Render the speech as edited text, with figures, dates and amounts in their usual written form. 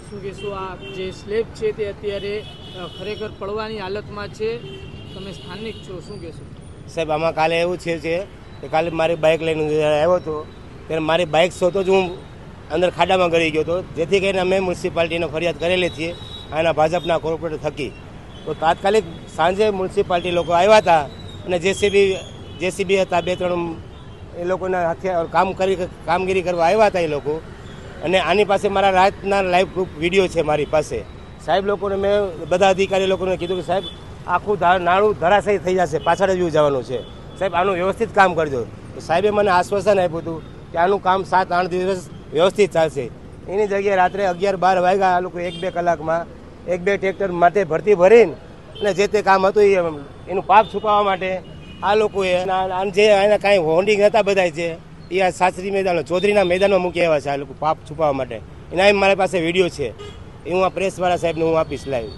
શું કહેશો? આ જે સ્લેબ છે તે અત્યારે ખરેખર પડવાની હાલતમાં છે, તમે સ્થાનિક છો, શું કહેશો? સાહેબ આમાં કાલે એવું છે કે કાલે મારી બાઇક લઈને આવ્યો હતો, ત્યારે મારી બાઇક શોધો જ હું અંદર ખાડામાં ગળી ગયો હતો, જેથી કરીને અમે મ્યુનિસિપાલિટીને ફરિયાદ કરેલી છીએ આના ભાજપના કોર્પોરેટર થકી. તો તાત્કાલિક સાંજે મ્યુનિસિપાલિટી લોકો આવ્યા હતા અને જેસીબી હતા, 2-3 એ લોકોના હાથે કામગીરી કરવા આવ્યા હતા એ લોકો. અને આની પાસે મારા રાતના લાઈવ પ્રૂફ વિડીયો છે મારી પાસે. સાહેબ લોકોને મેં બધા અધિકારી લોકોને કીધું કે સાહેબ આખું નાળું ધરાશાયી થઈ જશે, પાછળ જ જવાનું છે, સાહેબ આનું વ્યવસ્થિત કામ કરજો. તો સાહેબે મને આશ્વાસન આપ્યું હતું કે આનું કામ 7-8 દિવસ વ્યવસ્થિત ચાલશે. એની જગ્યાએ રાત્રે 11-12 વાગ્યા આ લોકો 1-2 કલાકમાં 1-2 ટ્રેક્ટર માટે ભરતી ભરીને અને જે તે કામ હતું એનું પાપ છુપાવવા માટે આ લોકોએ જે એના કાંઈ હોર્ડિંગ હતા બધા છે એ આ શાસ્ત્રી મેદાન ચૌધરીના મેદાનમાં મૂકી આવ્યા છે આ લોકો પાપ છુપાવવા માટે. એના મારી પાસે વિડીયો છે, એ હું આ પ્રેસવાળા સાહેબને હું આપીશ લાઈવ.